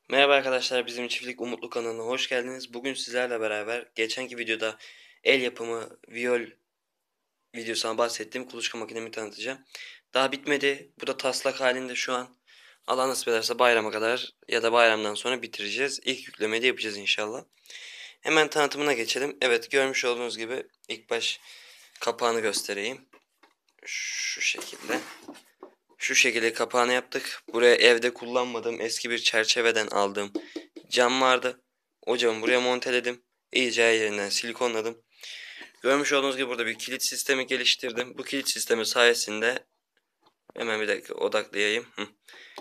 Merhaba arkadaşlar, bizim Çiftlik Umutlu kanalına hoş geldiniz. Bugün sizlerle beraber geçenki videoda el yapımı viyol videosuna bahsettiğim kuluçka makinemi tanıtacağım. Daha bitmedi. Bu da taslak halinde şu an. Allah nasip ederse bayrama kadar ya da bayramdan sonra bitireceğiz. İlk yüklemeyi de yapacağız inşallah. Hemen tanıtımına geçelim. Evet, görmüş olduğunuz gibi ilk baş kapağını göstereyim. Şu şekilde. Şu şekilde kapağını yaptık. Buraya evde kullanmadığım eski bir çerçeveden aldığım cam vardı. O camı buraya monteledim. İyice her yerinden silikonladım. Görmüş olduğunuz gibi burada bir kilit sistemi geliştirdim. Bu kilit sistemi sayesinde hemen bir dakika odaklayayım.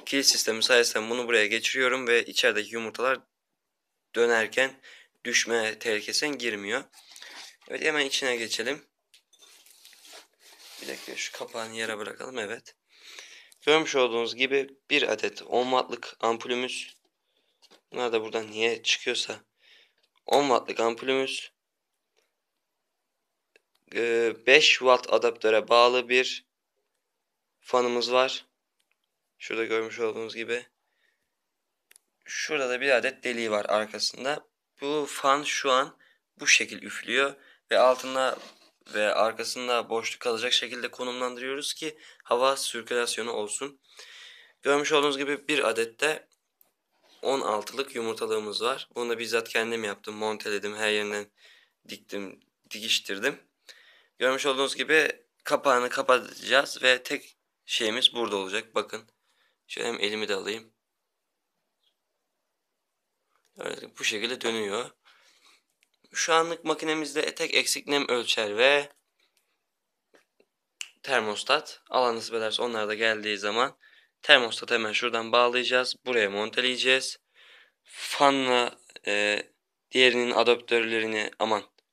Kilit sistemi sayesinde bunu buraya geçiriyorum ve içerideki yumurtalar dönerken düşme tehlikesine girmiyor. Evet, hemen içine geçelim. Bir dakika şu kapağını yere bırakalım. Evet. Görmüş olduğunuz gibi bir adet 10 wattlık ampulümüz. Bunlar da buradan niye çıkıyorsa 10 wattlık ampulümüz. 5 watt adaptöre bağlı bir fanımız var. Şurada görmüş olduğunuz gibi. Şurada da bir adet deliği var arkasında. Bu fan şu an bu şekil üflüyor ve altında ve arkasında boşluk kalacak şekilde konumlandırıyoruz ki hava sirkülasyonu olsun. Görmüş olduğunuz gibi bir adet de 16'lık yumurtalığımız var. Bunu da bizzat kendim yaptım. Monteledim. Her yerinden diktim, dikiştirdim. Görmüş olduğunuz gibi kapağını kapatacağız ve tek şeyimiz burada olacak. Bakın. Şöyle hem elimi de alayım. Evet, bu şekilde dönüyor. Şu anlık makinemizde tek eksik nem ölçer ve termostat. Allah nasip ederse onlar da geldiği zaman termostatı hemen şuradan bağlayacağız. Buraya monteleyeceğiz. Fanla diğerinin adaptörlerini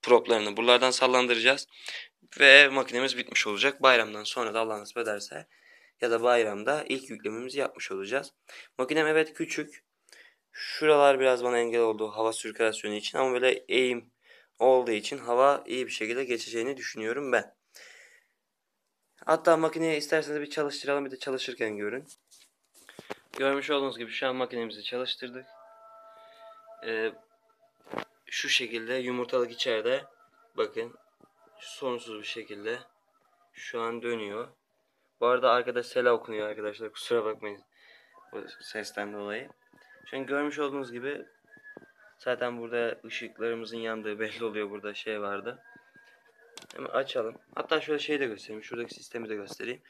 proplarını buralardan sallandıracağız. Ve makinemiz bitmiş olacak. Bayramdan sonra da Allah nasip ederse ya da bayramda ilk yüklememizi yapmış olacağız. Makinem evet küçük. Şuralar biraz bana engel oldu hava sirkülasyonu için ama böyle eğim olduğu için hava iyi bir şekilde geçeceğini düşünüyorum ben. Hatta makineyi isterseniz bir çalıştıralım, bir de çalışırken görün. Görmüş olduğunuz gibi şu an makinemizi çalıştırdık. Şu şekilde yumurtalık içeride. Bakın sorunsuz bir şekilde şu an dönüyor. Bu arada arkada sela okunuyor arkadaşlar, kusura bakmayın bu sesten dolayı. Şu an görmüş olduğunuz gibi zaten burada ışıklarımızın yandığı belli oluyor, burada şey vardı. Hemen açalım. Hatta şöyle şey de göstereyim. Şuradaki sistemi de göstereyim.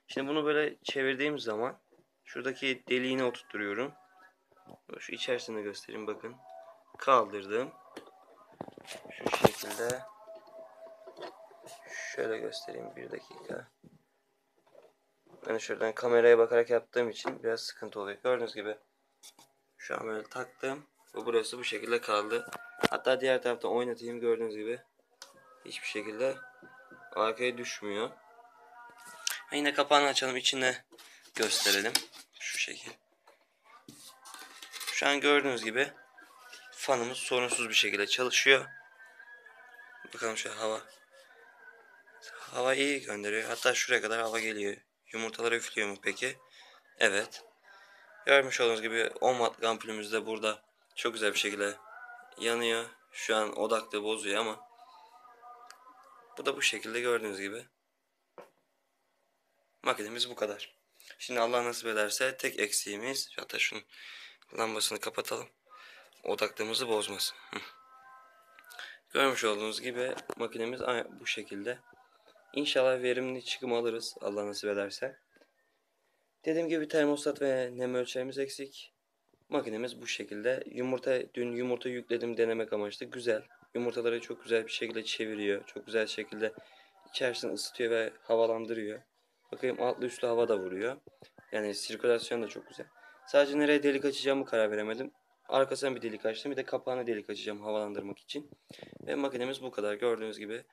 Şimdi bunu böyle çevirdiğim zaman şuradaki deliğine oturtturuyorum. Şu içerisini göstereyim, bakın. Kaldırdım. Şu şekilde. Şöyle göstereyim, bir dakika. Ben şuradan kameraya bakarak yaptığım için biraz sıkıntı oluyor. Gördüğünüz gibi şu an böyle taktım ve burası bu şekilde kaldı. Hatta diğer taraftan oynatayım, gördüğünüz gibi hiçbir şekilde arkaya düşmüyor. Yine kapağını açalım, içine gösterelim. Şu şekil. Şu an gördüğünüz gibi fanımız sorunsuz bir şekilde çalışıyor. Bakalım şu hava. Hava iyi gönderiyor. Hatta şuraya kadar hava geliyor. Yumurtalara üflüyor mu peki? Evet. Görmüş olduğunuz gibi 10 watt ampulümüz de burada çok güzel bir şekilde yanıyor. Şu an odaklığı bozuyor ama bu da bu şekilde, gördüğünüz gibi. Makinemiz bu kadar. Şimdi Allah nasip ederse tek eksiğimiz, hatta şunun lambasını kapatalım. Odaklığımızı bozmasın. Görmüş olduğunuz gibi makinemiz bu şekilde. İnşallah verimli çıkım alırız Allah nasip ederse. Dediğim gibi termostat ve nem ölçerimiz eksik. Makinemiz bu şekilde. Dün yumurta yükledim denemek amaçlı. Güzel. Yumurtaları çok güzel bir şekilde çeviriyor. Çok güzel şekilde içerisini ısıtıyor ve havalandırıyor. Bakayım, altlı üstlü hava da vuruyor. Yani sirkülasyon da çok güzel. Sadece nereye delik açacağımı karar veremedim. Arkasına bir delik açtım. Bir de kapağına delik açacağım havalandırmak için. Ve makinemiz bu kadar. Gördüğünüz gibi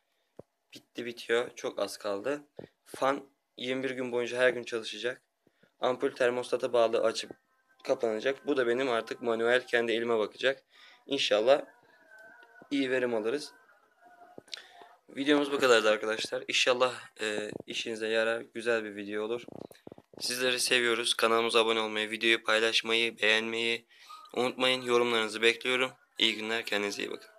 bitti, bitiyor. Çok az kaldı. Fan 21 gün boyunca her gün çalışacak. Ampul termostata bağlı açıp kapanacak. Bu da benim artık manuel kendi elime bakacak. İnşallah iyi verim alırız. Videomuz bu kadardı arkadaşlar. İnşallah işinize yarar, güzel bir video olur. Sizleri seviyoruz. Kanalımıza abone olmayı, videoyu paylaşmayı, beğenmeyi Unutmayın, yorumlarınızı bekliyorum. İyi günler, kendinize iyi bakın.